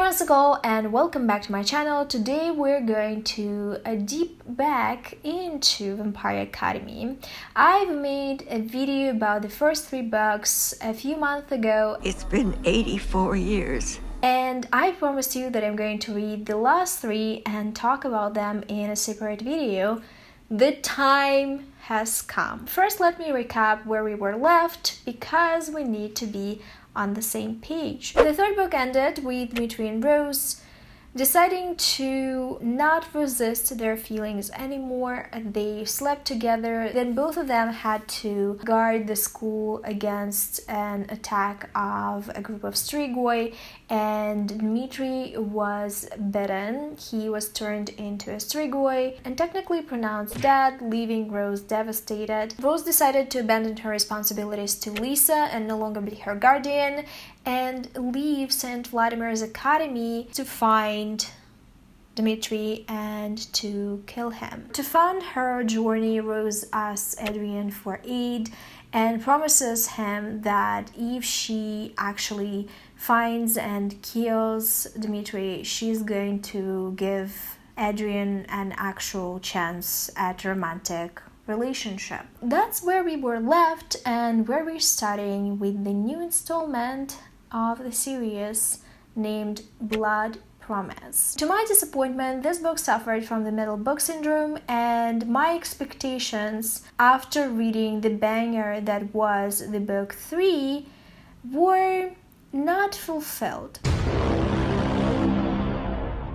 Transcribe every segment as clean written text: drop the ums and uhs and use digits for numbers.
once again and welcome back to my channel. Today we're going to deep back into Vampire Academy. I've made a video about the first 3 books a few months ago. It's been 84 years. And I promised you that I'm going to read the last 3 and talk about them in a separate video. The time has come. First, let me recap where we were left because we need to be on the same page. The 3rd book ended with Dmitri and Rose deciding to not resist their feelings anymore. They slept together. Then both of them had to guard the school against an attack of a group of Strigoi, and Dmitri was bitten. He was turned into a Strigoi and technically pronounced dead, leaving Rose devastated. Rose decided to abandon her responsibilities to Lissa and no longer be her guardian, and leave St. Vladimir's Academy to find Dmitri and to kill him. To fund her journey, Rose asks Adrian for aid and promises him that if she actually finds and kills Dmitri, she's going to give Adrian an actual chance at romantic relationship. That's where we were left and where we're starting with the new installment of the series named Blood Promise. To my disappointment, this book suffered from the middle book syndrome, and my expectations after reading the banger that was the book 3 were not fulfilled.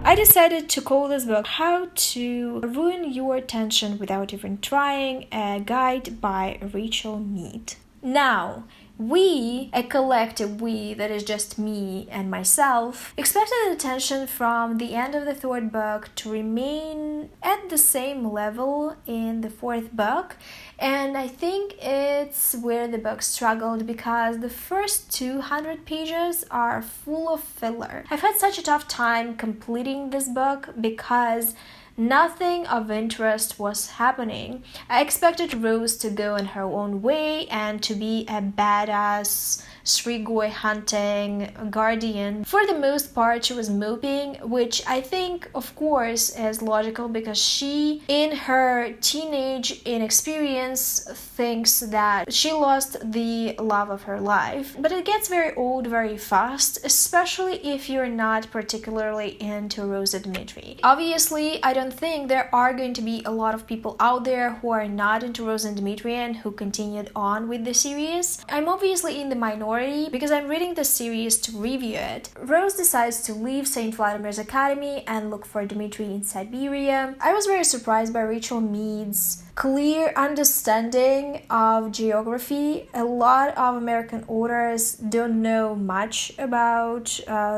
I decided to call this book How to Ruin Your Attention Without Even Trying, a guide by Richelle Mead. Now, we, a collective we that is just me and myself, expected the tension from the end of the 3rd book to remain at the same level in the 4th book, and I think it's where the book struggled because the first 200 pages are full of filler. I've had such a tough time completing this book because nothing of interest was happening. I expected Rose to go in her own way and to be a badass Strigoi hunting guardian. For the most part, she was moping, which I think, of course, is logical because she, in her teenage inexperience, thinks that she lost the love of her life. But it gets very old very fast, especially if you're not particularly into Rose and Dmitri. Obviously, I don't think there are going to be a lot of people out there who are not into Rose and Dmitri and who continued on with the series. I'm obviously in the minority because I'm reading the series to review it. Rose decides to leave St. Vladimir's Academy and look for Dmitri in Siberia. I was very surprised by Richelle Mead's clear understanding of geography. A lot of American authors don't know much about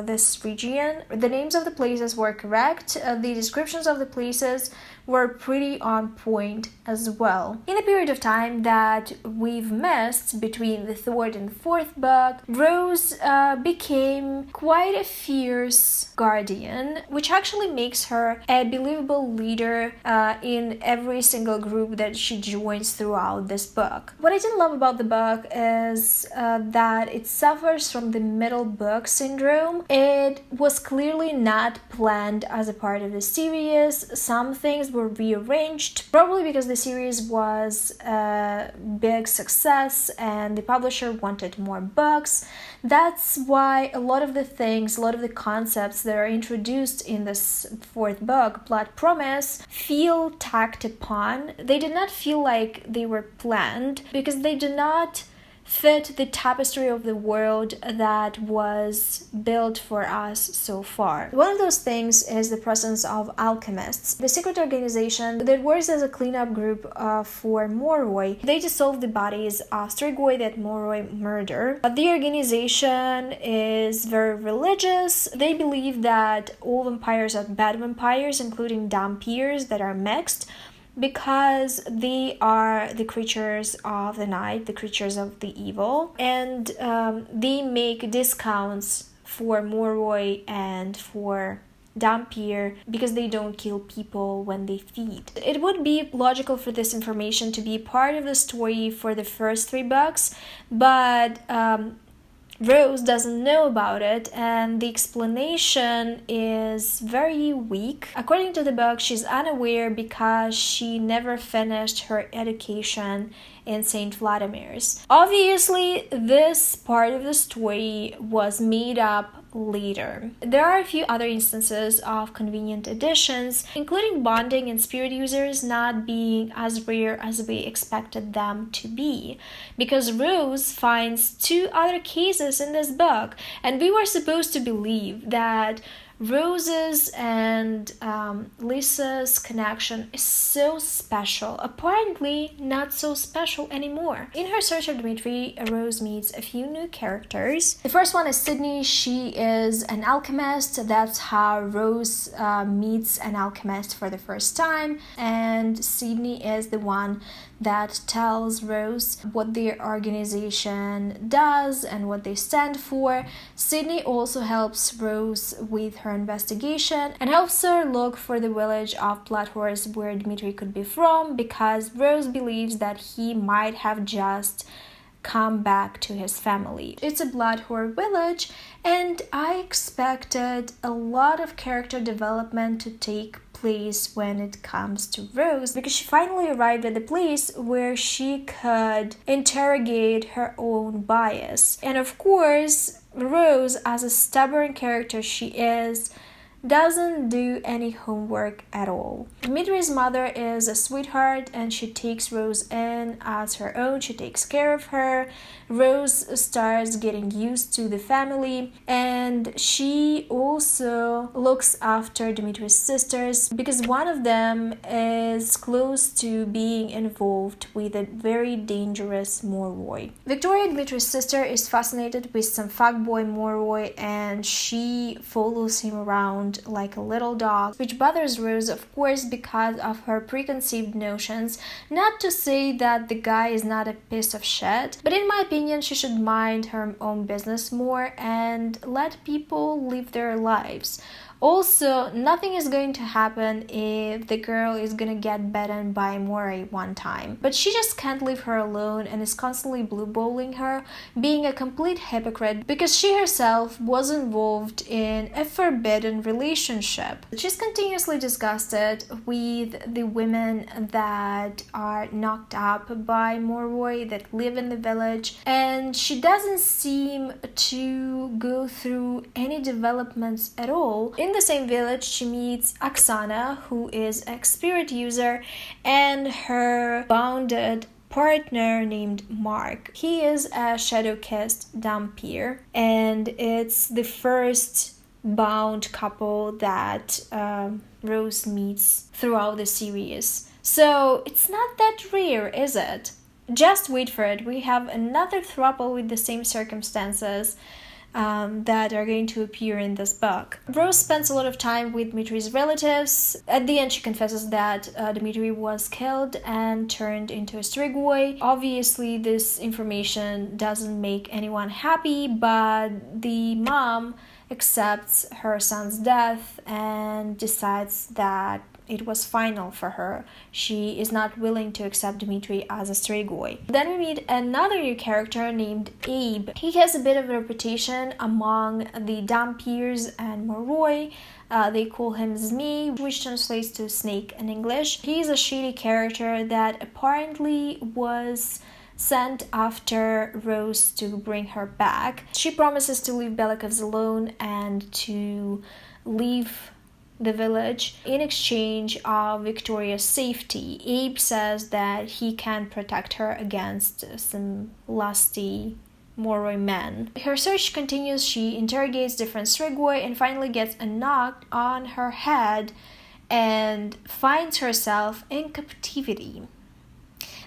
this region. The names of the places were correct. The descriptions of the places were pretty on point as well. In the period of time that we've missed between the 3rd and 4th book, Rose became quite a fierce guardian, which actually makes her a believable leader in every single group that she joins throughout this book. What I didn't love about the book is that it suffers from the middle book syndrome. It was clearly not planned as a part of the series. Some things were rearranged, probably because the series was a big success and the publisher wanted more books. That's why a lot of the concepts that are introduced in this 4th book, Blood Promise, feel tacked upon. They did not feel like they were planned because they do not fit the tapestry of the world that was built for us so far. One of those things is the presence of alchemists, the secret organization that works as a cleanup group for Moroi. They dissolve the bodies of Strigoi that Moroi murder. The organization is very religious. They believe that all vampires are bad vampires, including Dampirs that are mixed, because they are the creatures of the night, the creatures of the evil, and they make discounts for Moroi and for Dampir because they don't kill people when they feed. It would be logical for this information to be part of the story for the first 3 books, but Rose doesn't know about it, and the explanation is very weak. According to the book, she's unaware because she never finished her education in St. Vladimir's. Obviously, this part of the story was made up later. There are a few other instances of convenient additions, including bonding and spirit users not being as rare as we expected them to be, because Rose finds 2 other cases in this book, and we were supposed to believe that Rose's and Lissa's connection is so special. Apparently not so special anymore. In her search of Dmitri, Rose meets a few new characters. The first one is Sydney. She is an alchemist. That's how Rose meets an alchemist for the first time. And Sydney is the one that tells Rose what their organization does and what they stand for. Sydney also helps Rose with her investigation and helps her look for the village of Bloodhorse where Dmitri could be from, because Rose believes that he might have just come back to his family. It's a Bloodhorse village, and I expected a lot of character development to take place when it comes to Rose, because she finally arrived at the place where she could interrogate her own bias. And of course, Rose, as a stubborn character she is, doesn't do any homework at all. Dmitri's mother is a sweetheart and she takes Rose in as her own. She takes care of her. Rose starts getting used to the family, and she also looks after Dmitri's sisters because one of them is close to being involved with a very dangerous Moroi. Victoria, Dmitri's sister, is fascinated with some fuckboy Moroi, and she follows him around like a little dog, which bothers Rose, of course, because of her preconceived notions. Not to say that the guy is not a piece of shit, but in my opinion, she should mind her own business more and let people live their lives. Also, nothing is going to happen if the girl is gonna get bitten by Moroi one time. But she just can't leave her alone and is constantly blue-balling her, being a complete hypocrite because she herself was involved in a forbidden relationship. She's continuously disgusted with the women that are knocked up by Moroi that live in the village, and she doesn't seem to go through any developments at all. In the same village, she meets Oksana, who is a spirit user, and her bounded partner named Mark. He is a shadowkissed Dragomir, and it's the first bound couple that Rose meets throughout the series. So it's not that rare, is it? Just wait for it. We have another throuple with the same circumstances that are going to appear in this book. Rose spends a lot of time with Dmitri's relatives. At the end, she confesses that Dmitri was killed and turned into a Strigoi. Obviously, this information doesn't make anyone happy, but the mom accepts her son's death and decides that it was final for her. She is not willing to accept Dmitri as a Strigoi. Then we meet another new character named Abe. He has a bit of a reputation among the Dragomir and Moroi. They call him Zmi, which translates to snake in English. He's a shady character that apparently was sent after Rose to bring her back. She promises to leave Belikovs alone and to leave the village in exchange of Victoria's safety. Abe says that he can protect her against some lusty Moroi men. Her search continues. She interrogates different Strigoi and finally gets a knock on her head and finds herself in captivity.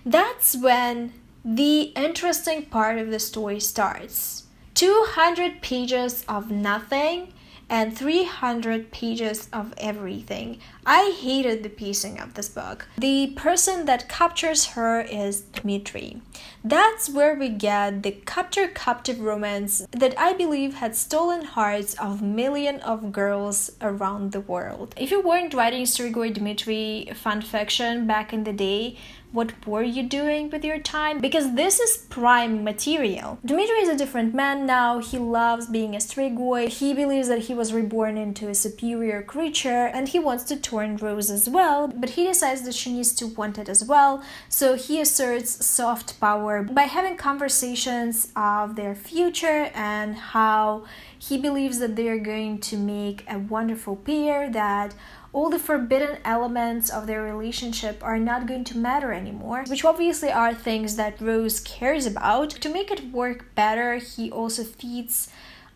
That's when the interesting part of the story starts. 200 pages of nothing and 300 pages of everything. I hated the pacing of this book. The person that captures her is Dmitri. That's where we get the captive romance that I believe had stolen hearts of millions of girls around the world. If you weren't writing Strigoi Dmitri fanfiction back in the day, what were you doing with your time? Because this is prime material. Dmitri is a different man now. He loves being a Strigoi. He believes that he was reborn into a superior creature, and he wants to turn Rose as well, but he decides that she needs to want it as well. So he asserts soft power by having conversations of their future and how he believes that they are going to make a wonderful pair, that all the forbidden elements of their relationship are not going to matter anymore, which obviously are things that Rose cares about. To make it work better, he also feeds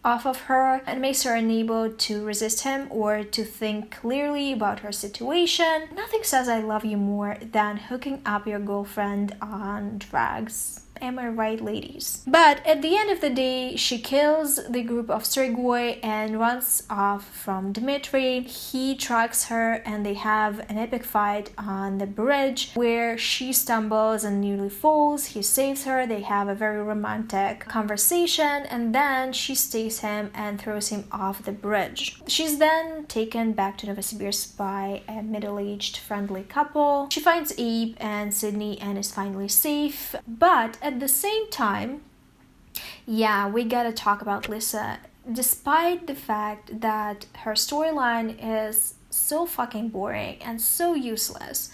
off of her and makes her unable to resist him or to think clearly about her situation. Nothing says I love you more than hooking up your girlfriend on drugs. Am I right, ladies? But at the end of the day, she kills the group of Strigoi and runs off from Dmitri. He tracks her and they have an epic fight on the bridge where she stumbles and nearly falls. He saves her. They have a very romantic conversation and then she stays him and throws him off the bridge. She's then taken back to Novosibirsk by a middle-aged friendly couple. She finds Abe and Sydney and is finally safe, but at the same time, yeah, we gotta talk about Lissa. Despite the fact that her storyline is so fucking boring and so useless.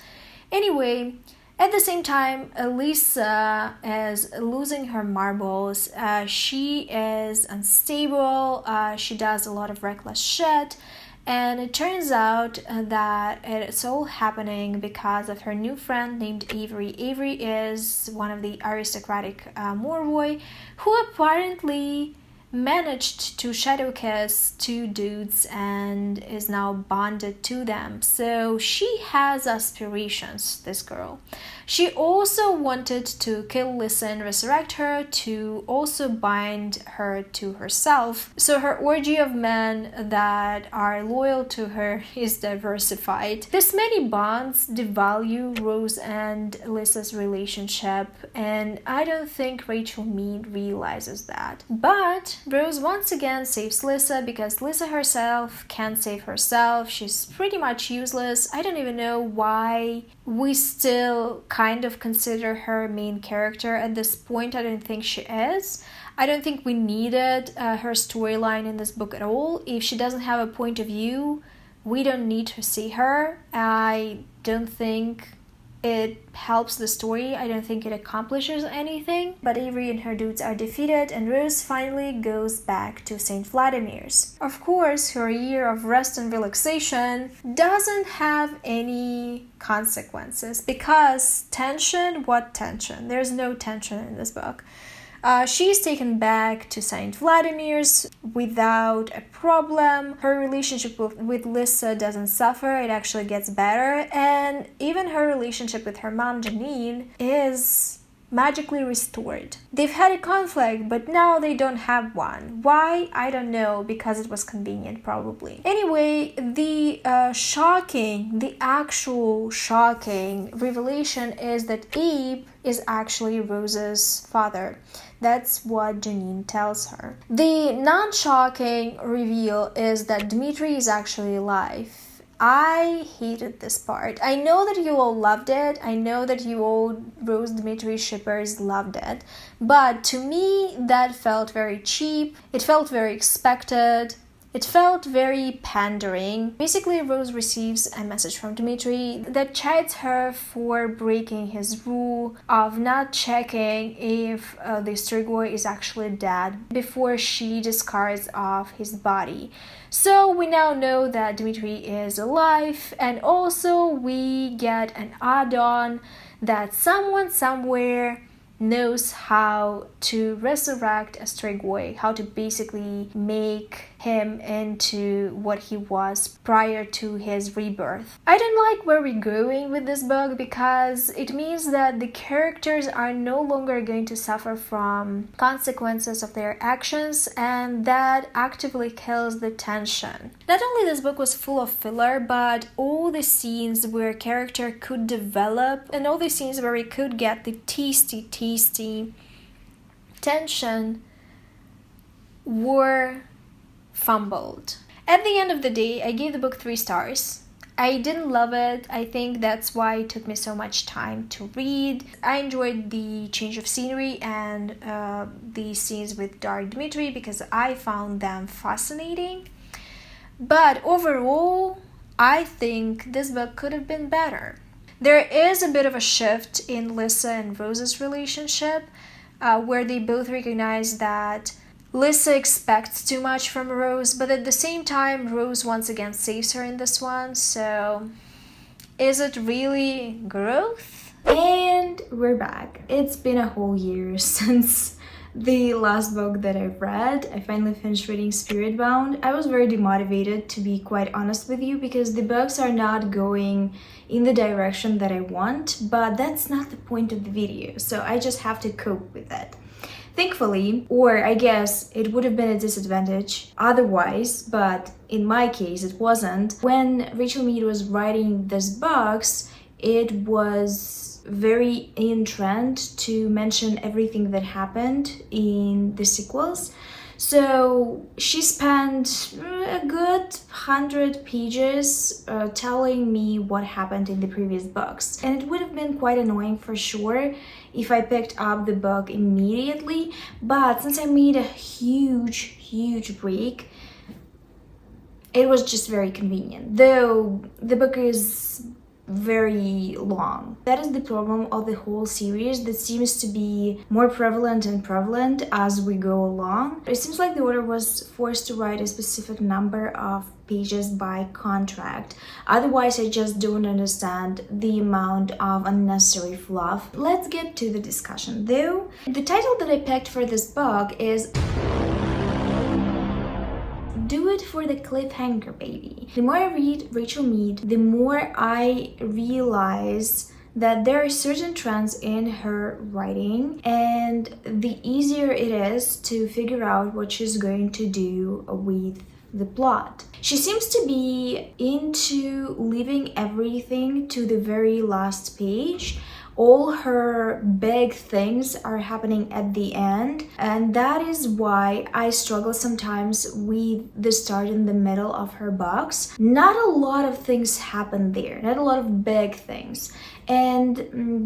Anyway, at the same time, Lissa is losing her marbles. She is unstable. She does a lot of reckless shit. And it turns out that it's all happening because of her new friend named Avery. Avery is one of the aristocratic Moroi who apparently managed to shadowkiss two dudes and is now bonded to them. So she has aspirations, this girl. She also wanted to kill Lissa and resurrect her to also bind her to herself. So her orgy of men that are loyal to her is diversified. This many bonds devalue Rose and Lissa's relationship, and I don't think Rachel Mead realizes that. But Rose once again saves Lissa because Lissa herself can't save herself. She's pretty much useless. I don't even know why we still kind of consider her main character at this point. I don't think she is. I don't think we needed her storyline in this book at all. If she doesn't have a point of view, we don't need to see her. I don't think it helps the story. I don't think it accomplishes anything. But Avery and her dudes are defeated and Rose finally goes back to St. Vladimir's. Of course, her year of rest and relaxation doesn't have any consequences because tension, what tension? There's no tension in this book. She's taken back to St. Vladimir's without a problem. Her relationship with Lissa doesn't suffer, it actually gets better. And even her relationship with her mom, Janine, is magically restored. They've had a conflict, but now they don't have one. Why? I don't know, because it was convenient, probably. Anyway, the actual shocking revelation is that Abe is actually Rose's father. That's what Janine tells her. The non-shocking reveal is that Dmitri is actually alive. I hated this part. I know that you all loved it. I know that you all Rose Dmitri shippers loved it. But to me, that felt very cheap. It felt very expected. It felt very pandering. Basically, Rose receives a message from Dmitri that chides her for breaking his rule of not checking if the Strigoi is actually dead before she discards off his body. So we now know that Dmitri is alive, and also we get an add-on that someone somewhere knows how to resurrect a Strigoi, how to basically make him into what he was prior to his rebirth. I don't like where we're going with this book because it means that the characters are no longer going to suffer from consequences of their actions, and that actively kills the tension. Not only this book was full of filler, but all the scenes where a character could develop and all the scenes where we could get the tasty tension were fumbled. At the end of the day, I gave the book 3 stars. I didn't love it. I think that's why it took me so much time to read. I enjoyed the change of scenery and the scenes with Dmitri because I found them fascinating. But overall, I think this book could have been better. There is a bit of a shift in Lissa and Rose's relationship, where they both recognize that Lissa expects too much from Rose, but at the same time, Rose once again saves her in this one. So, is it really growth? And we're back. It's been a whole year since the last book that I've read. I finally finished reading Spiritbound. I was very demotivated, to be quite honest with you, because the books are not going in the direction that I want, but that's not the point of the video, so I just have to cope with it. Thankfully, or I guess it would have been a disadvantage otherwise, but in my case it wasn't. When Richelle Mead was writing these books, it was very in trend to mention everything that happened in the sequels. So she spent a good 100 pages telling me what happened in the previous books. And it would have been quite annoying for sure if I picked up the book immediately. But since I made a huge break, it was just very convenient. Though the book is very long. That is the problem of the whole series that seems to be more prevalent and prevalent as we go along. It seems like the author was forced to write a specific number of pages by contract. Otherwise, I just don't understand the amount of unnecessary fluff. Let's get to the discussion though. The title that I picked for this book is Do It for the Cliffhanger, Baby. The more I read Richelle Mead, the more I realize that there are certain trends in her writing, and the easier it is to figure out what she's going to do with the plot. She seems to be into leaving everything to the very last page. All her big things are happening at the end, and that is why I struggle sometimes with the start and the middle of her books. Not a lot of things happen there, not a lot of big things, and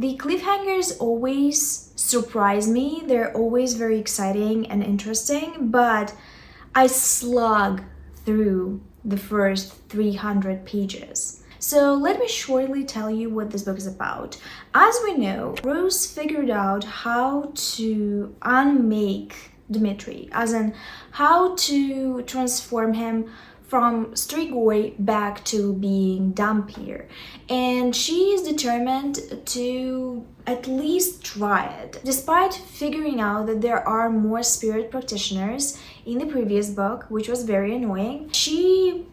the cliffhangers always surprise me. They're always very exciting and interesting, but I slug through the first 300 pages. So let me shortly tell you what this book is about. As we know, Rose figured out how to unmake Dmitri, as in how to transform him from Strigoi back to being Dhampir. And she is determined to at least try it. Despite figuring out that there are more spirit practitioners in the previous book, which was very annoying, she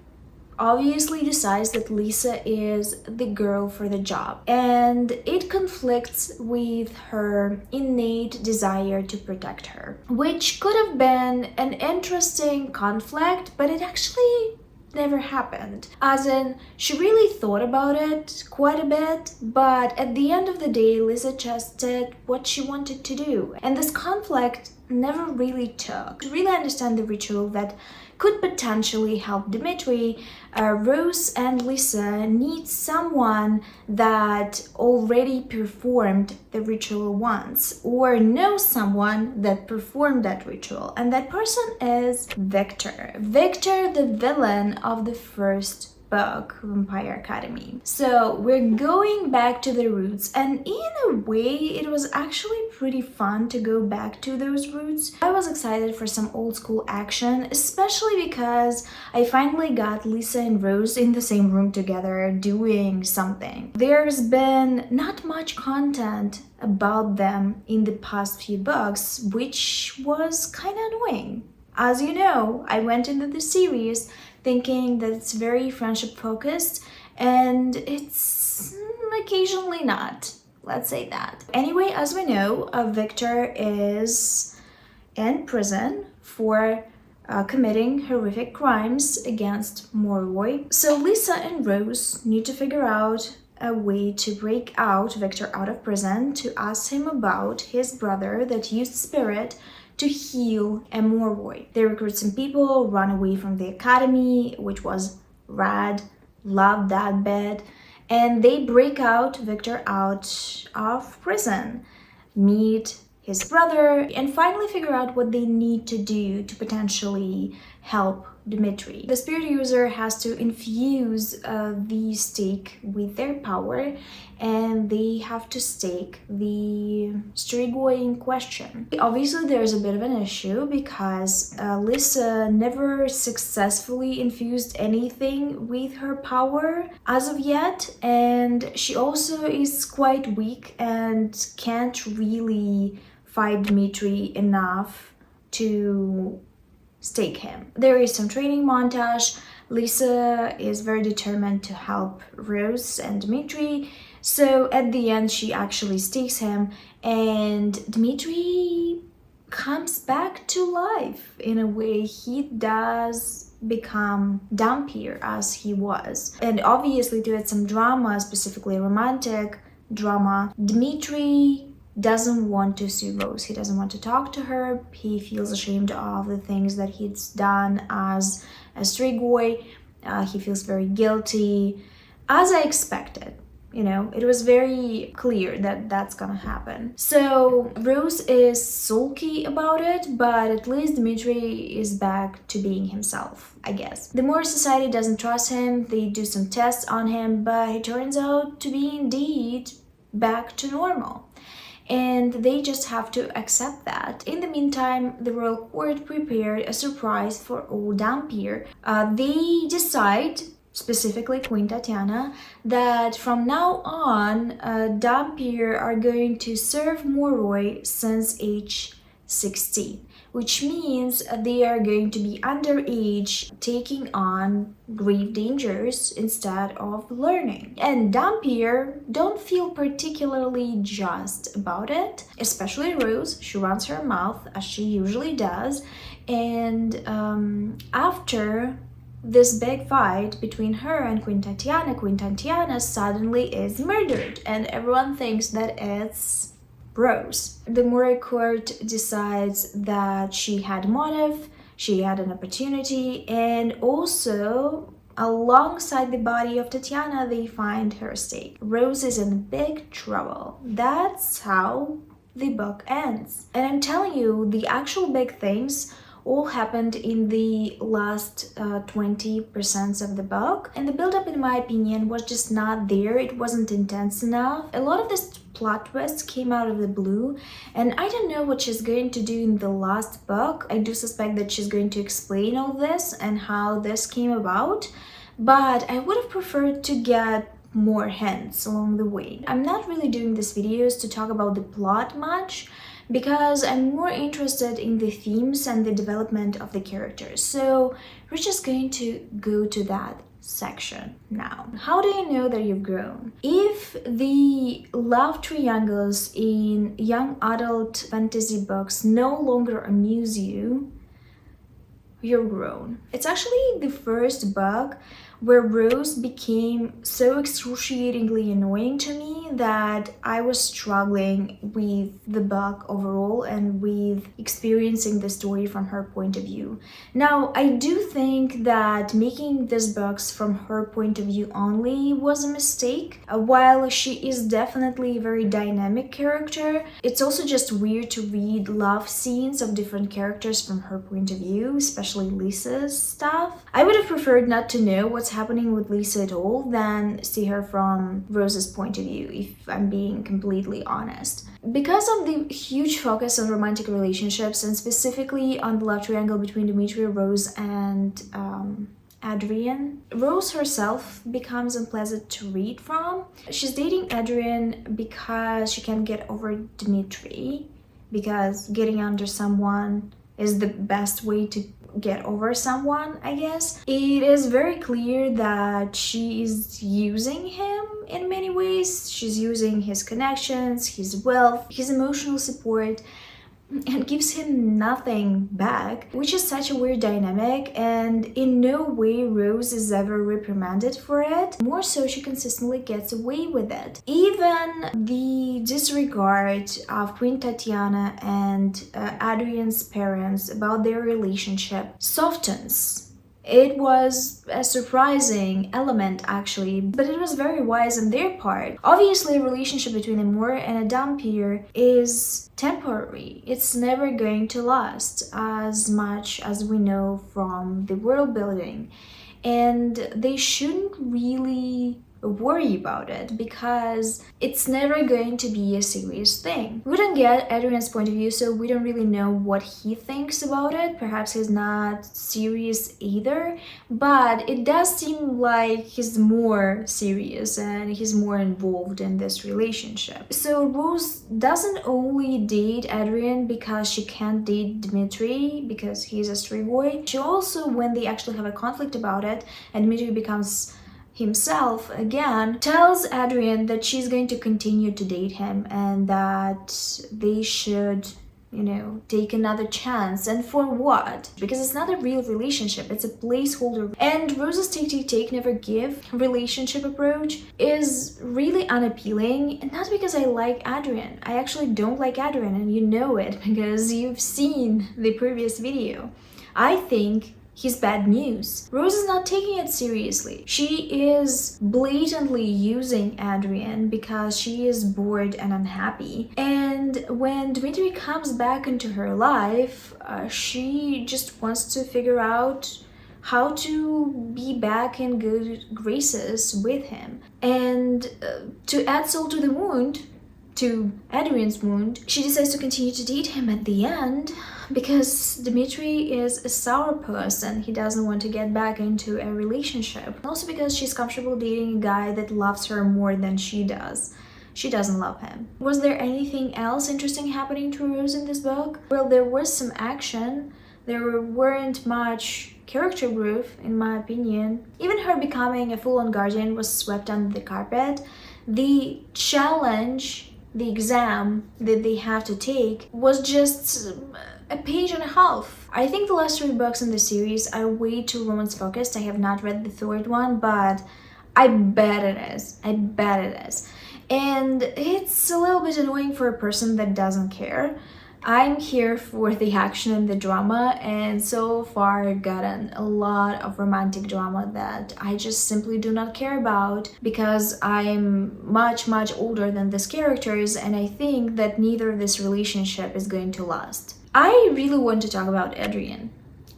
obviously decides that Lissa is the girl for the job, and it conflicts with her innate desire to protect her, which could have been an interesting conflict, but it actually never happened. As in, she really thought about it quite a bit, but at the end of the day, Lissa just did what she wanted to do, and this conflict never really took. To really understand the ritual that could potentially help Dmitri, Rose and Lissa need someone that already performed the ritual once, or knows someone that performed that ritual, and that person is Victor. Victor, the villain of the first book, Vampire Academy. So we're going back to the roots, and in a way it was actually pretty fun to go back to those roots. I was excited for some old school action, especially because I finally got Lissa and Rose in the same room together doing something. There's been not much content about them in the past few books, which was kind of annoying. As you know, I went into the series thinking that it's very friendship focused, and it's occasionally not. Let's say that. Anyway, as we know, Victor is in prison for committing horrific crimes against Moroi. So Lissa and Rose need to figure out a way to break out Victor out of prison, to ask him about his brother that used spirit to heal a Moroi. They recruit some people, run away from the academy, which was rad. love that bad, and they break out Victor out of prison, meet his brother, and finally figure out what they need to do to potentially help Dmitri. The spirit user has to infuse the stake with their power, and they have to stake the Strigoi in question. Obviously, there's a bit of an issue because Lissa never successfully infused anything with her power as of yet, and she also is quite weak and can't really fight Dmitri enough to stake him. There is some training montage. Lissa is very determined to help Rose and Dmitri, so at the end she actually stakes him, and Dmitri comes back to life in a way. He does become Dampier as he was, and obviously to add some drama, specifically romantic drama, Dmitri doesn't want to see Rose. He doesn't want to talk to her. He feels ashamed of the things that he's done as a Strigoi. He feels very guilty, as I expected. You know, it was very clear that that's gonna happen. So Rose is sulky about it, but at least Dmitri is back to being himself, I guess. The Moroi society doesn't trust him. They do some tests on him, but he turns out to be indeed back to normal, and they just have to accept that. In the meantime, the royal court prepared a surprise for old Dampier. They decide, specifically Queen Tatiana, that from now on, Dampier are going to serve Moroi since age 16, which means they are going to be underage, taking on grave dangers instead of learning. And Dampier don't feel particularly just about it, especially Rose. She runs her mouth as she usually does, and after this big fight between her and Queen Tatiana suddenly is murdered, and everyone thinks that it's Rose. The Moroi court decides that she had motive, she had an opportunity, and also alongside the body of Tatiana they find her stake. Rose is in big trouble. That's how the book ends. And I'm telling you, the actual big things all happened in the last 20% of the book, and the build-up, in my opinion, was just not there. It wasn't intense enough. A lot of this plot twists came out of the blue, and I don't know what she's going to do in the last book. I do suspect that she's going to explain all this and how this came about, but I would have preferred to get more hints along the way. I'm not really doing these videos to talk about the plot much, because I'm more interested in the themes and the development of the characters. So we're just going to go to that section now. How do you know that you've grown? If the love triangles in young adult fantasy books no longer amuse you, you're grown. It's actually the first book where Rose became so excruciatingly annoying to me that I was struggling with the book overall and with experiencing the story from her point of view. Now, I do think that making these books from her point of view only was a mistake. While she is definitely a very dynamic character, it's also just weird to read love scenes of different characters from her point of view, especially Lissa's stuff. I would have preferred not to know what's happening with Lissa at all than see her from Rose's point of view, if I'm being completely honest. Because of the huge focus on romantic relationships, and specifically on the love triangle between Dimitri, Rose, and Adrian, Rose herself becomes unpleasant to read from. She's dating Adrian because she can't get over Dmitri, because getting under someone is the best way to get over someone, I guess. It is very clear that she is using him in many ways. She's using his connections, his wealth, his emotional support, and gives him nothing back, which is such a weird dynamic, and in no way Rose is ever reprimanded for it. More so, she consistently gets away with it. Even the disregard of Queen Tatiana and Adrian's parents about their relationship softens It was a surprising element actually, but it was very wise on their part. Obviously, a relationship between a Moroi and a Dhampir is temporary. It's never going to last, as much as we know from the world building. And they shouldn't really worry about it because it's never going to be a serious thing. We don't get Adrian's point of view, so we don't really know what he thinks about it. Perhaps he's not serious either, but it does seem like he's more serious and he's more involved in this relationship. So Rose doesn't only date Adrian because she can't date Dmitri because he's a Strigoi. She also, when they actually have a conflict about it and Dmitri becomes himself again, tells Adrian that she's going to continue to date him and that they should, take another chance. And for what? Because it's not a real relationship, it's a placeholder. And Rose's take, never give relationship approach is really unappealing. And not because I like Adrian. I actually don't like Adrian, and you know it because you've seen the previous video. I think he's bad news. Rose is not taking it seriously. She is blatantly using Adrian because she is bored and unhappy. And when Dmitri comes back into her life, she just wants to figure out how to be back in good graces with him. And to add salt to the wound, to Adrian's wound, she decides to continue to date him at the end because Dmitri is a sour person. He doesn't want to get back into a relationship. Also because she's comfortable dating a guy that loves her more than she does. She doesn't love him. Was there anything else interesting happening to Rose in this book? Well, there was some action. There weren't much character growth, in my opinion. Even her becoming a full-on guardian was swept under the carpet. The challenge, the exam that they have to take was just a page and a half. I think the last 3 books in the series are way too romance focused. I have not read the 3rd one, but I bet it is. I bet it is. And it's a little bit annoying for a person that doesn't care. I'm here for the action and the drama, and so far I've gotten a lot of romantic drama that I just simply do not care about because I'm much older than these characters, and I think that neither of this relationship is going to last. I really want to talk about Adrian.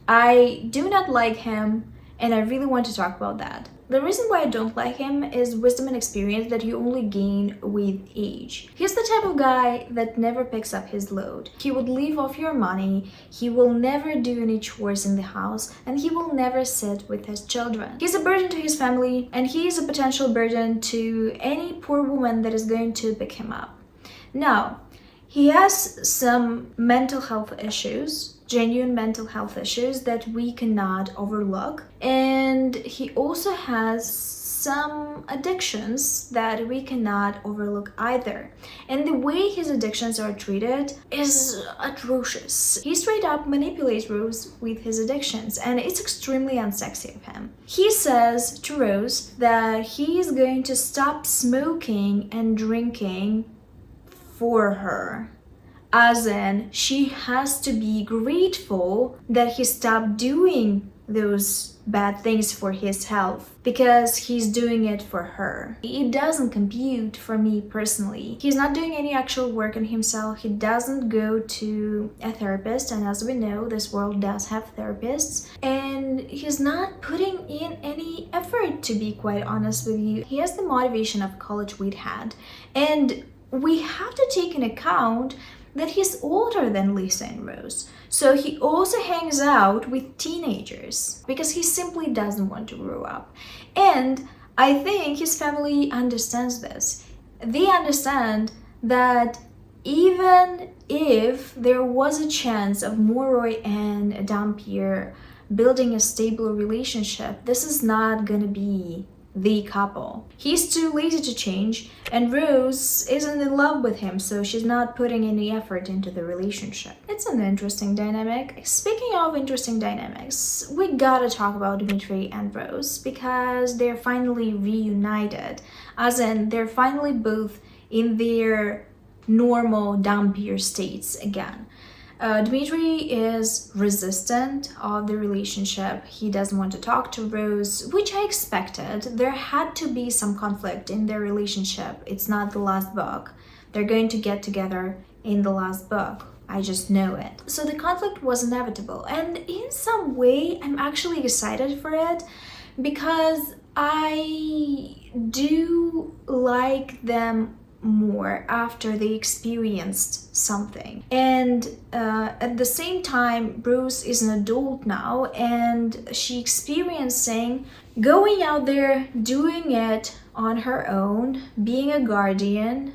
I do not like him, and I really want to talk about that. The reason why I don't like him is wisdom and experience that you only gain with age. He's the type of guy that never picks up his load. He would live off your money, he will never do any chores in the house, and he will never sit with his children. He's a burden to his family, and he is a potential burden to any poor woman that is going to pick him up. Now, he has some mental health issues, genuine mental health issues that we cannot overlook, and he also has some addictions that we cannot overlook either. And the way his addictions are treated is atrocious. He straight up manipulates Rose with his addictions, and it's extremely unsexy of him. He says to Rose that he is going to stop smoking and drinking for her. As in, she has to be grateful that he stopped doing those bad things for his health because he's doing it for her. It doesn't compute for me personally. He's not doing any actual work on himself. He doesn't go to a therapist, and as we know, this world does have therapists, and he's not putting in any effort, to be quite honest with you. He has the motivation of a college weed hat, and we have to take into account that he's older than Lissa and Rose. So he also hangs out with teenagers because he simply doesn't want to grow up. And I think his family understands this. They understand that even if there was a chance of Moroi and Dhampir building a stable relationship, this is not gonna be the couple. He's too lazy to change, and Rose isn't in love with him, so she's not putting any effort into the relationship. It's an interesting dynamic. Speaking of interesting dynamics, we gotta talk about Dmitri and Rose because they're finally reunited, as in they're finally both in their normal Dhampir states again. Dmitri is resistant of the relationship. He doesn't want to talk to Rose, which I expected. There had to be some conflict in their relationship. It's not the last book. They're going to get together in the last book. I just know it. So the conflict was inevitable. And in some way, I'm actually excited for it because I do like them more after they experienced something. And at the same time, Rose is an adult now and she experiencing going out there, doing it on her own, being a guardian,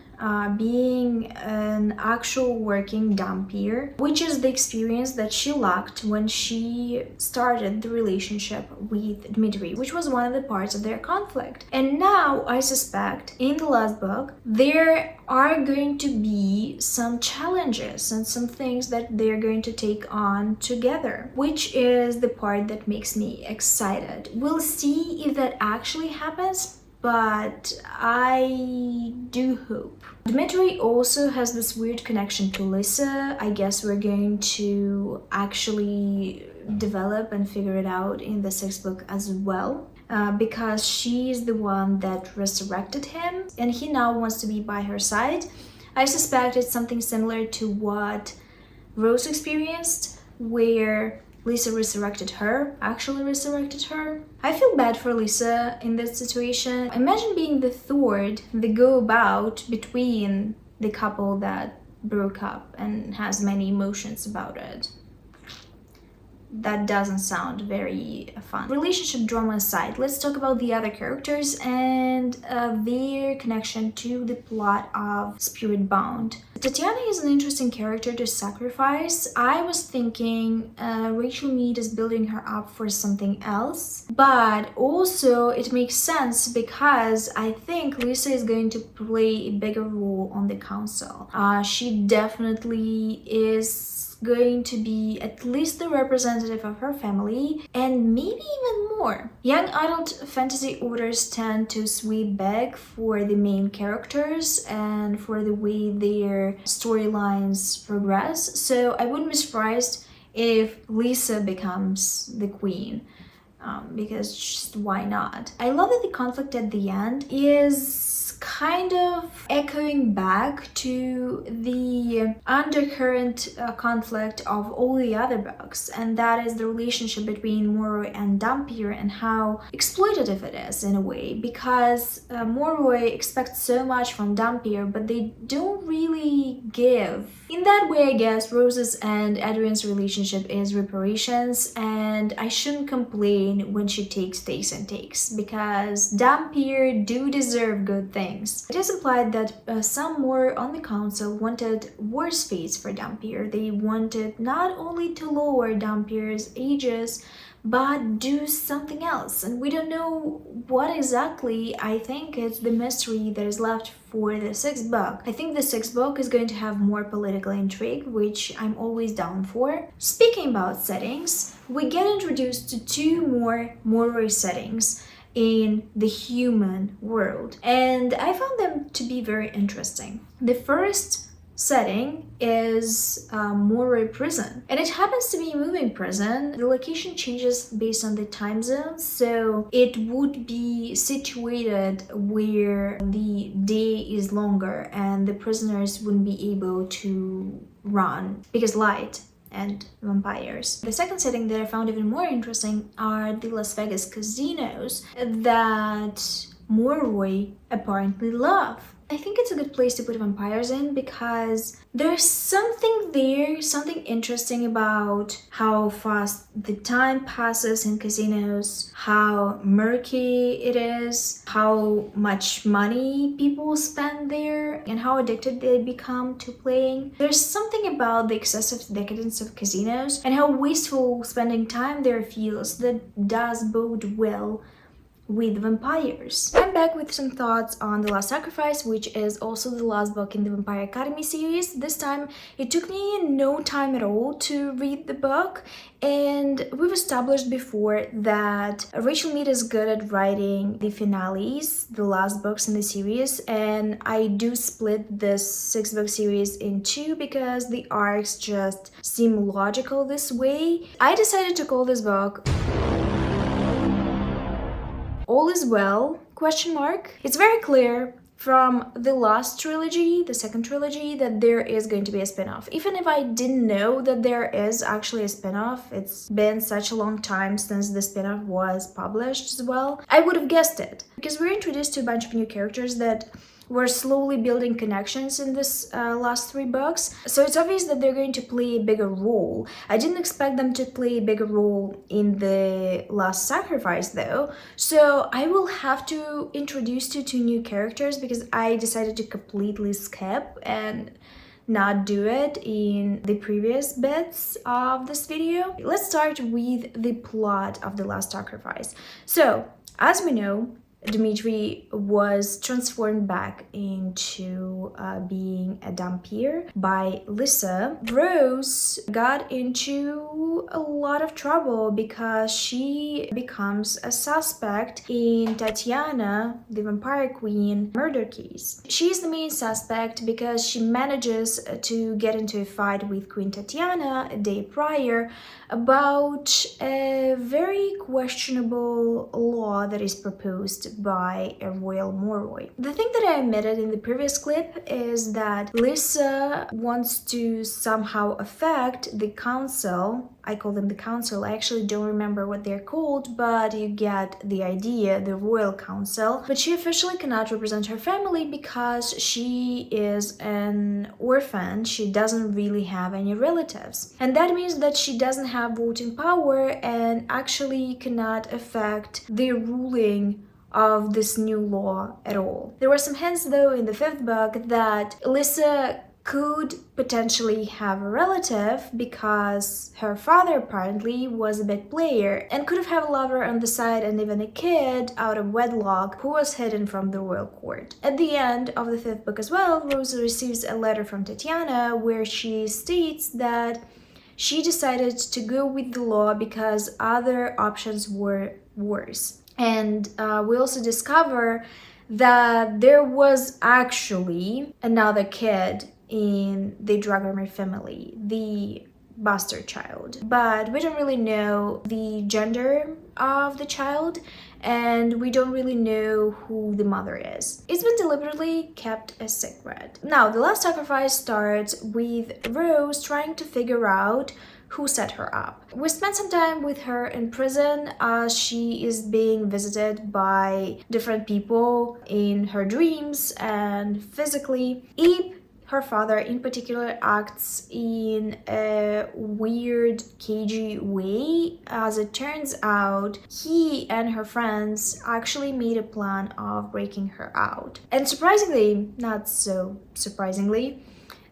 being an actual working Dhampir, which is the experience that she lacked when she started the relationship with Dmitri, which was one of the parts of their conflict. And now I suspect in the last book there are going to be some challenges and some things that they're going to take on together, which is the part that makes me excited. We'll see if that actually happens, but I do hope. Dmitri also has this weird connection to Lissa. I guess we're going to actually develop and figure it out in the 6th book as well. Because she is the one that resurrected him and he now wants to be by her side. I suspect it's something similar to what Rose experienced, where Lissa actually resurrected her. I feel bad for Lissa in this situation. Imagine being the thwart, the go-about between the couple that broke up and has many emotions about it. That doesn't sound very fun. Relationship drama aside, let's talk about the other characters and their connection to the plot of Spirit Bound. Tatiana is an interesting character to sacrifice. I was thinking Rachel Mead is building her up for something else, but also it makes sense because I think Lissa is going to play a bigger role on the council. She definitely is going to be at least the representative of her family and maybe even more. Young adult fantasy authors tend to sweep back for the main characters and for the way their storylines progress, so I wouldn't be surprised if Lissa becomes the queen. Because just why not? I love that the conflict at the end is kind of echoing back to the undercurrent conflict of all the other books, and that is the relationship between Moroi and Dhampir and how exploitative it is in a way, because Moroi expects so much from Dhampir but they don't really give. In that way, I guess Rose's and Adrian's relationship is reparations, and I shouldn't complain when she takes because Dhampir do deserve good things. It is implied that some more on the council wanted worse fates for Dhampir. They wanted not only to lower Dhampir's ages, but do something else, and we don't know what exactly. I think it's the mystery that is left for the 6th book. I think the 6th book is going to have more political intrigue, which I'm always down for. Speaking about settings, we get introduced to 2 more Moroi settings in the human world, and I found them to be very interesting. The first setting is Moroi prison, and it happens to be a moving prison. The location changes based on the time zone, so it would be situated where the day is longer and the prisoners wouldn't be able to run because light and vampires. The second setting that I found even more interesting are the Las Vegas casinos that Moroi apparently love. I think it's a good place to put vampires in because there's something there, something interesting about how fast the time passes in casinos, how murky it is, how much money people spend there, and how addicted they become to playing. There's something about the excessive decadence of casinos and how wasteful spending time there feels that does bode well with vampires. I'm back with some thoughts on The Last Sacrifice, which is also the last book in the Vampire Academy series. This time it took me no time at all to read the book, and we've established before that Richelle Mead is good at writing the finales, the last books in the series, and I do split this 6-book series in two because the arcs just seem logical this way. I decided to call this book All Is Well, ? It's very clear from the last trilogy, the second trilogy, that there is going to be a spin-off. Even if I didn't know that there is actually a spin-off, it's been such a long time since the spin-off was published as well, I would have guessed it. Because we're introduced to a bunch of new characters that we're slowly building connections in this last 3 books, so it's obvious that they're going to play a bigger role. I didn't expect them to play a bigger role in The Last Sacrifice though, so I will have to introduce you to new characters because I decided to completely skip and not do it in the previous bits of this video. Let's start with the plot of The Last Sacrifice. So, as we know, Dmitri was transformed back into being a vampire by Lissa. Rose got into a lot of trouble because she becomes a suspect in Tatiana, the vampire queen, murder case. She's the main suspect because she manages to get into a fight with Queen Tatiana a day prior about a very questionable law that is proposed by a royal Moroi. The thing that I omitted in the previous clip is that Lissa wants to somehow affect the council. I call them the council. I actually don't remember what they're called, but you get the idea, the royal council. But she officially cannot represent her family because she is an orphan. She doesn't really have any relatives. And that means that she doesn't have voting power and actually cannot affect the ruling of this new law at all. There were some hints though in the 5th book that Lissa could potentially have a relative because her father apparently was a big player and could have had a lover on the side and even a kid out of wedlock who was hidden from the royal court. At the end of the 5th book as well, Rose receives a letter from Tatiana where she states that she decided to go with the law because other options were worse. And we also discover that there was actually another kid in the Dragomir family, the bastard child. But we don't really know the gender of the child, and we don't really know who the mother is. It's been deliberately kept a secret. Now, The Last Sacrifice starts with Rose trying to figure out who set her up. We spent some time with her in prison as she is being visited by different people in her dreams and physically. Abe, her father in particular, acts in a weird, cagey way. As it turns out, he and her friends actually made a plan of breaking her out. And surprisingly, not so surprisingly,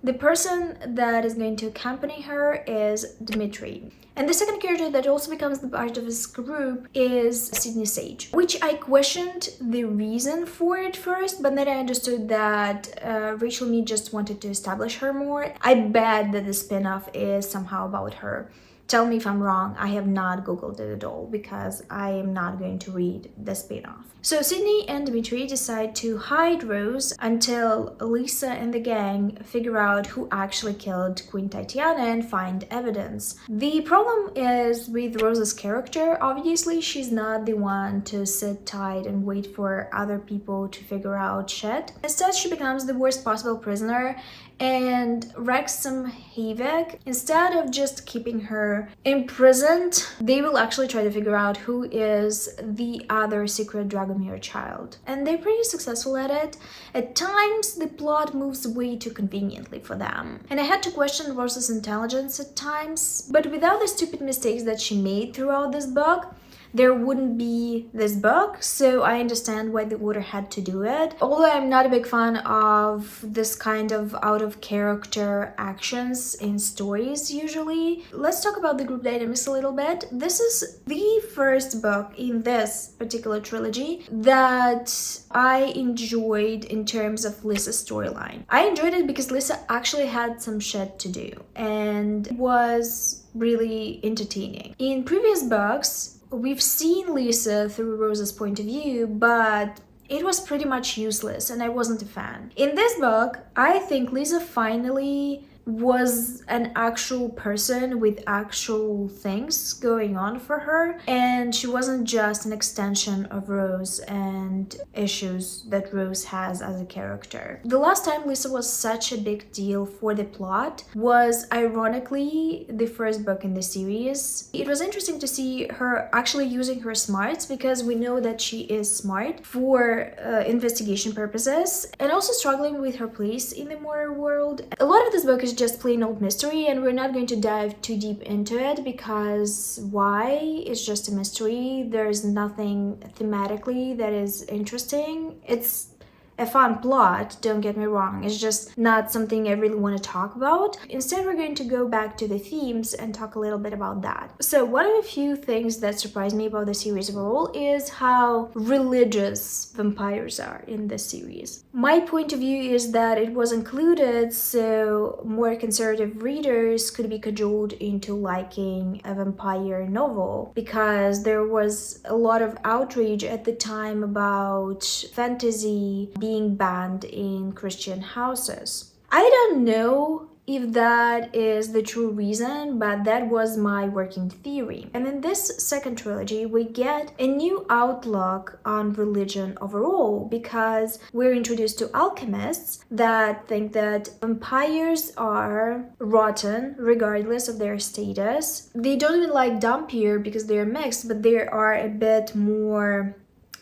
the person that is going to accompany her is Dmitri. And the second character that also becomes the part of this group is Sydney Sage, which I questioned the reason for it first, but then I understood that Richelle Mead just wanted to establish her more. I bet that the spin-off is somehow about her. Tell me if I'm wrong, I have not googled it at all because I am not going to read the spin-off. So Sydney and Dimitri decide to hide Rose until Lissa and the gang figure out who actually killed Queen Tatiana and find evidence. The problem is with Rose's character. Obviously, she's not the one to sit tight and wait for other people to figure out shit. Instead, she becomes the worst possible prisoner and wreaks some havoc. Instead of just keeping her imprisoned, they will actually try to figure out who is the other secret Dragomir child. And they're pretty successful at it. At times, the plot moves way too conveniently for them. And I had to question Rose's intelligence at times, but without the stupid mistakes that she made throughout this book, there wouldn't be this book, so I understand why the author had to do it. Although I'm not a big fan of this kind of out of character actions in stories usually. Let's talk about the group dynamics a little bit. This is the first book in this particular trilogy that I enjoyed in terms of Lissa's storyline. I enjoyed it because Lissa actually had some shit to do and was really entertaining. In previous books, we've seen Lissa through Rose's point of view, but it was pretty much useless and I wasn't a fan. In this book, I think Lissa finally was an actual person with actual things going on for her, and she wasn't just an extension of Rose and issues that Rose has as a character. The last time Lissa was such a big deal for the plot was ironically the first book in the series. It was interesting to see her actually using her smarts, because we know that she is smart for investigation purposes, and also struggling with her place in the Moroi world. A lot of this book is just plain old mystery, and we're not going to dive too deep into it because why? It's just a mystery. There's nothing thematically that is interesting. It's a fun plot, don't get me wrong, it's just not something I really want to talk about. Instead, we're going to go back to the themes and talk a little bit about that. So one of the few things that surprised me about the series overall is how religious vampires are in this series. My point of view is that it was included so more conservative readers could be cajoled into liking a vampire novel, because there was a lot of outrage at the time about fantasy being banned in Christian houses. I don't know if that is the true reason, but that was my working theory. And in this second trilogy, we get a new outlook on religion overall, because we're introduced to alchemists that think that vampires are rotten regardless of their status. They don't even like Dampier because they're mixed, but they are a bit more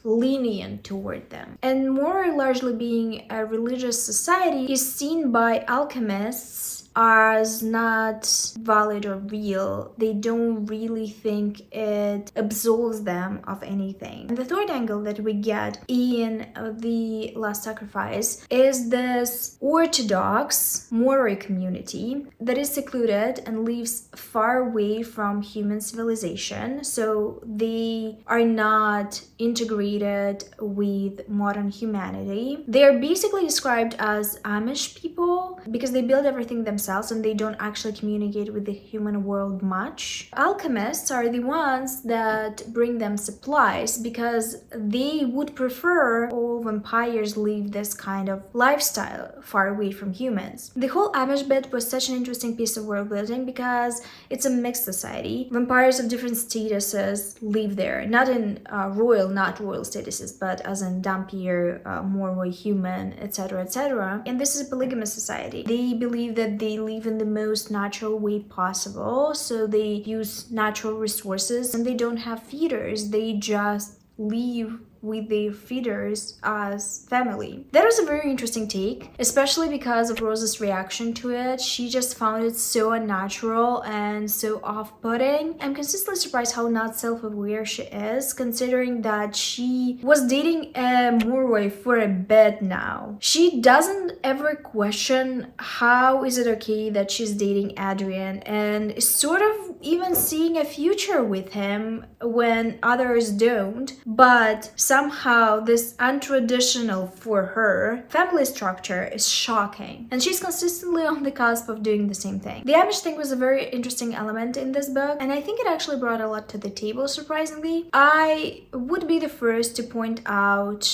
lenient toward them. And Moroi, largely being a religious society, is seen by alchemists as not valid or real. They don't really think it absolves them of anything. And the third angle that we get in The Last Sacrifice is this orthodox Moroi community that is secluded and lives far away from human civilization, so they are not integrated with modern humanity. They are basically described as Amish people because they build everything themselves and they don't actually communicate with the human world much. Alchemists are the ones that bring them supplies because they would prefer all vampires live this kind of lifestyle far away from humans. The whole Amish bit was such an interesting piece of world building because it's a mixed society. Vampires of different statuses live there, not in not royal statuses, but as in Dampier, Moroi, human, etc., etc. And this is a polygamous society. They believe that they live in the most natural way possible, so they use natural resources and they don't have feeders. They just live with their feeders as family. That was a very interesting take, especially because of Rose's reaction to it. She just found it so unnatural and so off-putting. I'm consistently surprised how not self-aware she is, considering that she was dating a Moroi for a bit now. She doesn't ever question how is it okay that she's dating Adrian, and is sort of even seeing a future with him when others don't. But somehow this untraditional for her family structure is shocking, and she's consistently on the cusp of doing the same thing. The Amish thing was a very interesting element in this book, and I think it actually brought a lot to the table, surprisingly. I would be the first to point out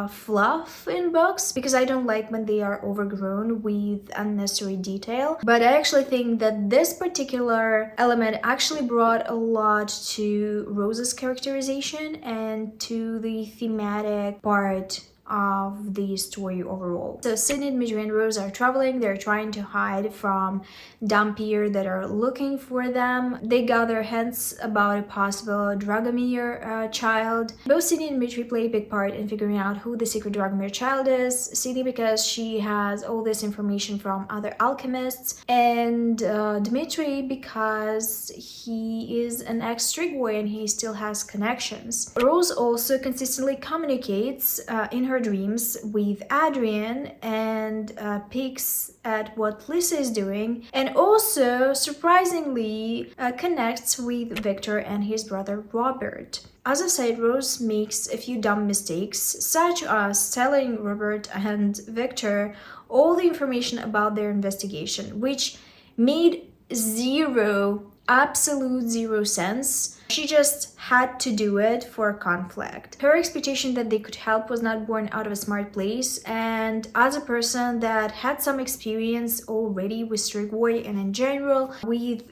fluff in books, because I don't like when they are overgrown with unnecessary detail, but I actually think that this particular element actually brought a lot to Rose's characterization and to the thematic part of the story overall. So Sydney, Dmitri, and Rose are traveling. They're trying to hide from Dragomir that are looking for them. They gather hints about a possible Dragomir child. Both Sydney and Dmitri play a big part in figuring out who the secret Dragomir child is. Sydney because she has all this information from other alchemists, and Dmitri because he is an ex-Strigoi and he still has connections. Rose also consistently communicates in her dreams with Adrian and peeks at what Lissa is doing, and also surprisingly connects with Victor and his brother Robert. As I said, Rose makes a few dumb mistakes, such as telling Robert and Victor all the information about their investigation, which made absolute zero sense. She just had to do it for conflict. Her expectation that they could help was not born out of a smart place, and as a person that had some experience already with Strigoi and in general with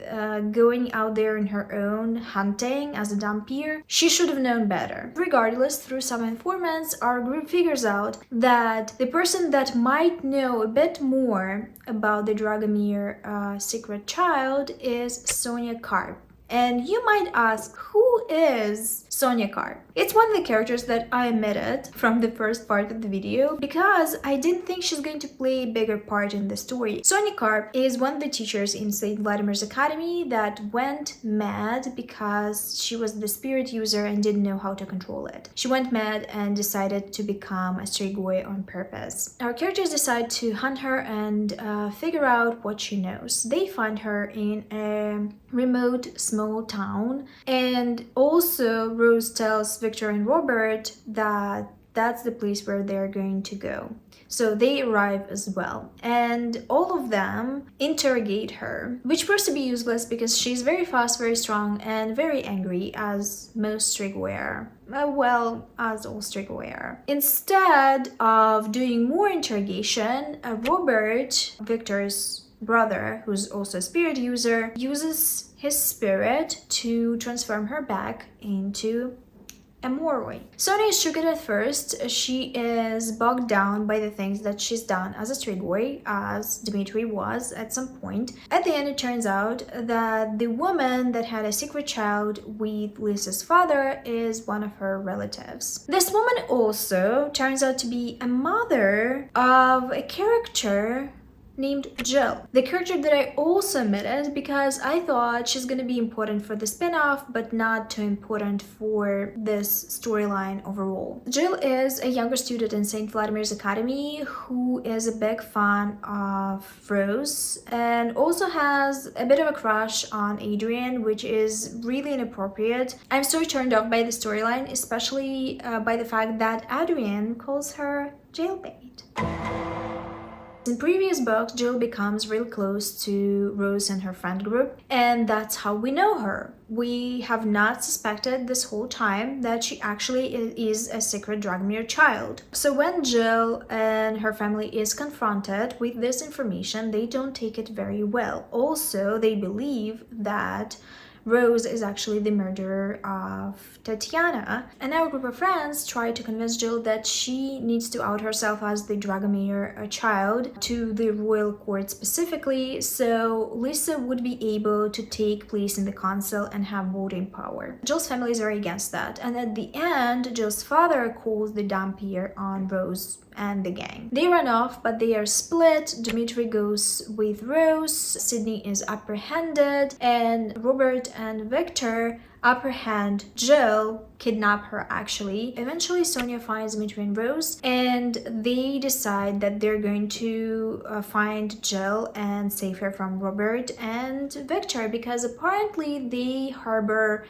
going out there in her own hunting as a Dragomir, she should have known better. Regardless, through some informants, our group figures out that the person that might know a bit more about the Dragomir secret child is Sonia Karp. And you might ask, who is Sonia Karp? It's one of the characters that I omitted from the first part of the video because I didn't think she's going to play a bigger part in the story. Sonia Karp is one of the teachers in St. Vladimir's Academy that went mad because she was the spirit user and didn't know how to control it. She went mad and decided to become a Strigoi on purpose. Our characters decide to hunt her and figure out what she knows. They find her in a remote small town, and also Rose tells Victor and Robert that that's the place where they're going to go. So they arrive as well, and all of them interrogate her, which proves to be useless because she's very fast, very strong, and very angry, as most Strigoi are. Well, as all Strigoi are. Instead of doing more interrogation, Robert, Victor's brother, who's also a spirit user, uses his spirit to transform her back into a Moroi. Sonia is shook at first. She is bogged down by the things that she's done as a Strigoi, as Dmitri was at some point. At the end, it turns out that the woman that had a secret child with Lissa's father is one of her relatives. This woman also turns out to be a mother of a character named Jill, the character that I also omitted because I thought she's gonna be important for the spin-off, but not too important for this storyline overall. Jill is a younger student in St. Vladimir's Academy who is a big fan of Rose and also has a bit of a crush on Adrian, which is really inappropriate. I'm so turned off by the storyline, especially by the fact that Adrian calls her jailbait. In previous books, Jill becomes real close to Rose and her friend group, and that's how we know her. We have not suspected this whole time that she actually is a secret Dragomir child. So when Jill and her family is confronted with this information, they don't take it very well. Also, they believe that Rose is actually the murderer of Tatiana, and our group of friends try to convince Jill that she needs to out herself as the Dragomir child to the royal court specifically, so Lissa would be able to take place in the council and have voting power. Jill's family is very against that, and at the end, Jill's father calls the Dragomir on Rose and the gang. They run off, but they are split. Dmitri goes with Rose, Sydney is apprehended, and Robert and Victor apprehend Jill, kidnap her actually. Eventually Sonia finds Dmitri and Rose, and they decide that they're going to find Jill and save her from Robert and Victor because apparently they harbor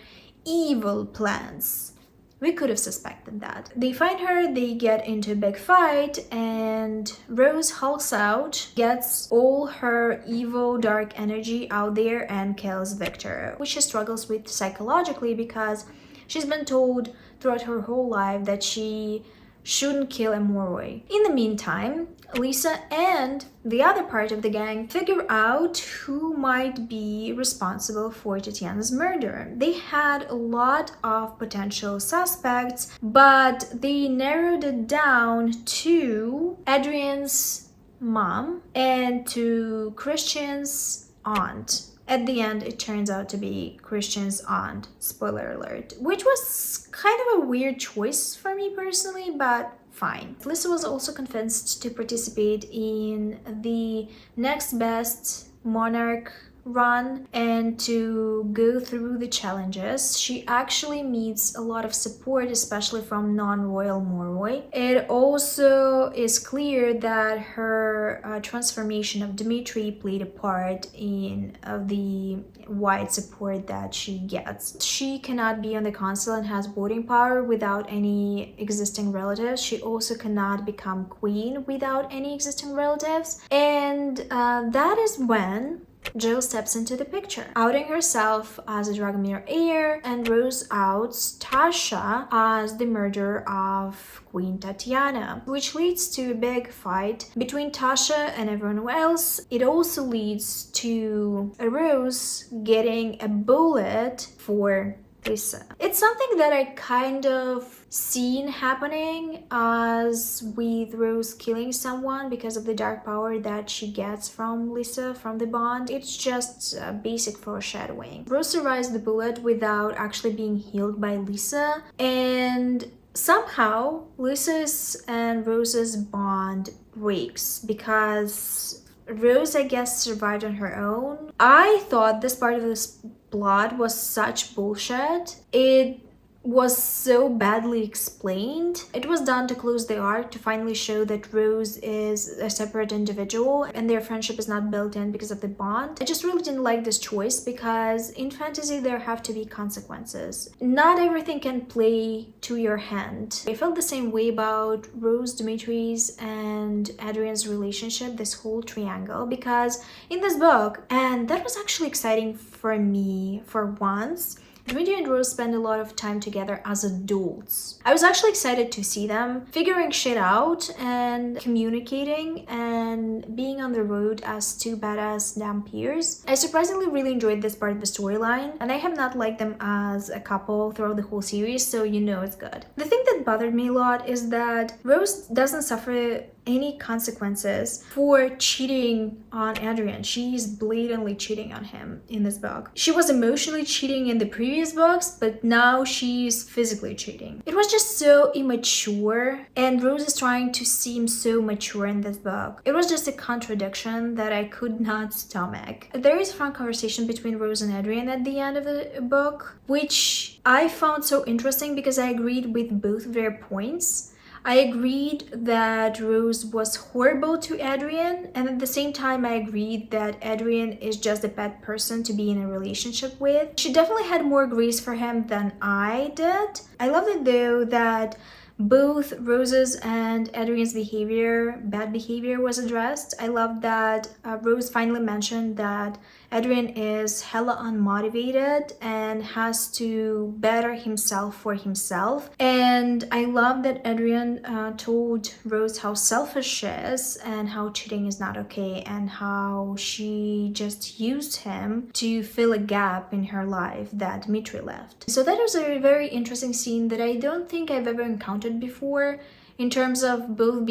evil plans. We could have suspected that. They find her, they get into a big fight, and Rose hulks out, gets all her evil dark energy out there and kills Victor, which she struggles with psychologically because she's been told throughout her whole life that she shouldn't kill a Moroi. In the meantime, Lissa and the other part of the gang figure out who might be responsible for Tatiana's murder. They had a lot of potential suspects, but they narrowed it down to Adrian's mom and to Christian's aunt. At the end, it turns out to be Christian's aunt, spoiler alert, which was kind of a weird choice for me personally, but fine. Lissa was also convinced to participate in the Next Best Monarch run and to go through the challenges. She actually meets a lot of support, especially from non-royal Moroi. It also is clear that her transformation of Dmitri played a part in the wide support that she gets. She cannot be on the council and has voting power without any existing relatives. She also cannot become queen without any existing relatives. And that is when Jill steps into the picture, outing herself as a Dragomir heir, and Rose outs Tasha as the murderer of Queen Tatiana, which leads to a big fight between Tasha and everyone else. It also leads to Rose getting a bullet for Lissa. It's something that I kind of seen happening as with Rose killing someone because of the dark power that she gets from Lissa, from the bond. It's just basic foreshadowing. Rose survives the bullet without actually being healed by Lissa, and somehow Lissa's and Rose's bond breaks because Rose, I guess, survived on her own. I thought this part of this plot was such bullshit. It was so badly explained. It was done to close the arc, to finally show that Rose is a separate individual and their friendship is not built in because of the bond. I just really didn't like this choice because in fantasy there have to be consequences. Not everything can play to your hand. I felt the same way about Rose, Dimitri's, and Adrian's relationship, this whole triangle, because in this book, and that was actually exciting for me for once, Dmitri and Rose spend a lot of time together as adults. I was actually excited to see them figuring shit out and communicating and being on the road as two badass damn peers. I surprisingly really enjoyed this part of the storyline, and I have not liked them as a couple throughout the whole series, so you know it's good. The thing that bothered me a lot is that Rose doesn't suffer any consequences for cheating on Adrian. She's blatantly cheating on him in this book. She was emotionally cheating in the previous books, but now she's physically cheating. It was just so immature, and Rose is trying to seem so mature in this book. It was just a contradiction that I could not stomach. There is a frank conversation between Rose and Adrian at the end of the book, which I found so interesting because I agreed with both of their points. I agreed that Rose was horrible to Adrian, and at the same time I agreed that Adrian is just a bad person to be in a relationship with. She definitely had more grace for him than I did. I love it though that both Rose's and Adrian's bad behavior was addressed. I love that Rose finally mentioned that Adrian is hella unmotivated and has to better himself for himself. And I love that Adrian told Rose how selfish she is and how cheating is not okay and how she just used him to fill a gap in her life that Dmitri left. So that was a very interesting scene that I don't think I've ever encountered before in terms of both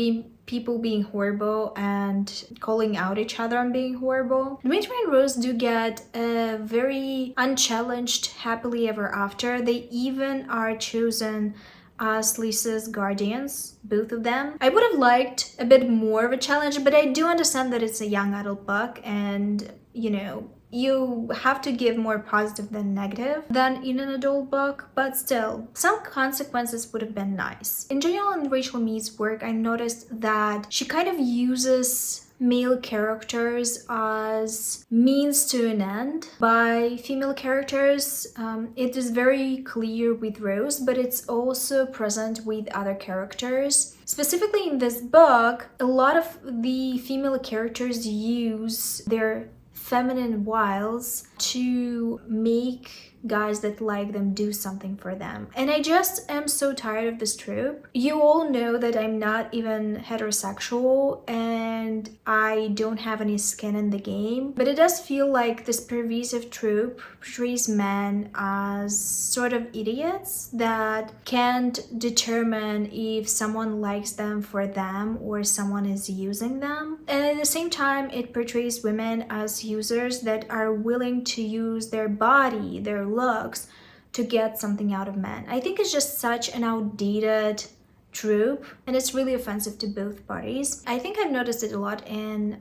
people being horrible and calling out each other on being horrible. Dmitri and Rose do get a very unchallenged happily ever after. They even are chosen as Lissa's guardians, both of them. I would have liked a bit more of a challenge, but I do understand that it's a young adult book and, you know, you have to give more positive than negative than in an adult book, but still, some consequences would have been nice. In general, in Rachel Mead's work, I noticed that she kind of uses male characters as means to an end by female characters. It is very clear with Rose, but it's also present with other characters. Specifically in this book, a lot of the female characters use their feminine wiles to make guys that like them do something for them. And I just am so tired of this trope. You all know that I'm not even heterosexual and I don't have any skin in the game, but it does feel like this pervasive trope portrays men as sort of idiots that can't determine if someone likes them for them or someone is using them. And at the same time, it portrays women as users that are willing to use their body, their looks, to get something out of men. I think it's just such an outdated trope, and it's really offensive to both parties. I think I've noticed it a lot in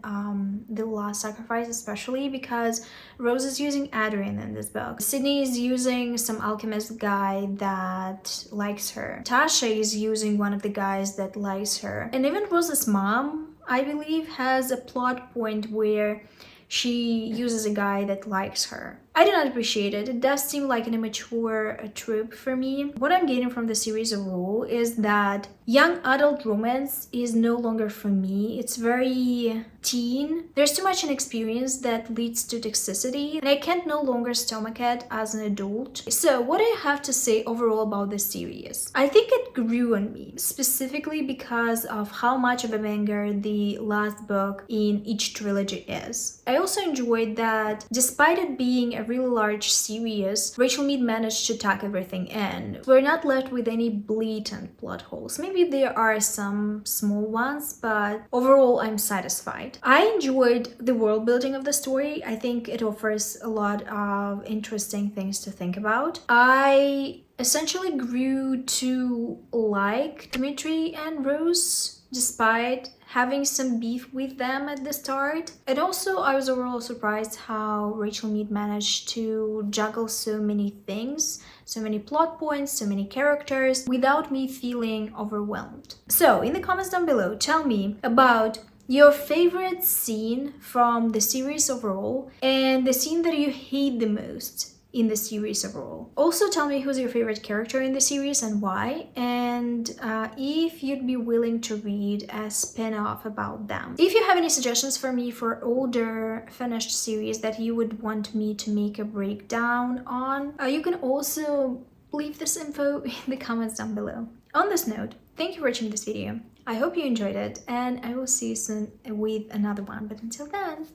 The Last Sacrifice, especially because Rose is using Adrian in this book. Sydney is using some alchemist guy that likes her. Tasha is using one of the guys that likes her. And even Rose's mom, I believe, has a plot point where she uses a guy that likes her. I do not appreciate it. It does seem like an immature trope for me. What I'm getting from the series overall is that young adult romance is no longer for me. It's very teen. There's too much inexperience that leads to toxicity, and I can't no longer stomach it as an adult. So what I have to say overall about this series, I think it grew on me, specifically because of how much of a banger the last book in each trilogy is. I also enjoyed that despite it being a really large series, Rachel Mead managed to tuck everything in. We're not left with any blatant plot holes. Maybe there are some small ones, but overall I'm satisfied. I enjoyed the world building of the story. I think it offers a lot of interesting things to think about. I essentially grew to like Dimitri and Rose despite having some beef with them at the start. And also I was overall surprised how Rachel Mead managed to juggle so many things, so many plot points, so many characters without me feeling overwhelmed. So in the comments down below, tell me about your favorite scene from the series overall and the scene that you hate the most in the series overall. Also tell me who's your favorite character in the series and why, and if you'd be willing to read a spin-off about them. If you have any suggestions for me for older finished series that you would want me to make a breakdown on, you can also leave this info in the comments down below. On this note, thank you for watching this video. I hope you enjoyed it, and I will see you soon with another one, but until then,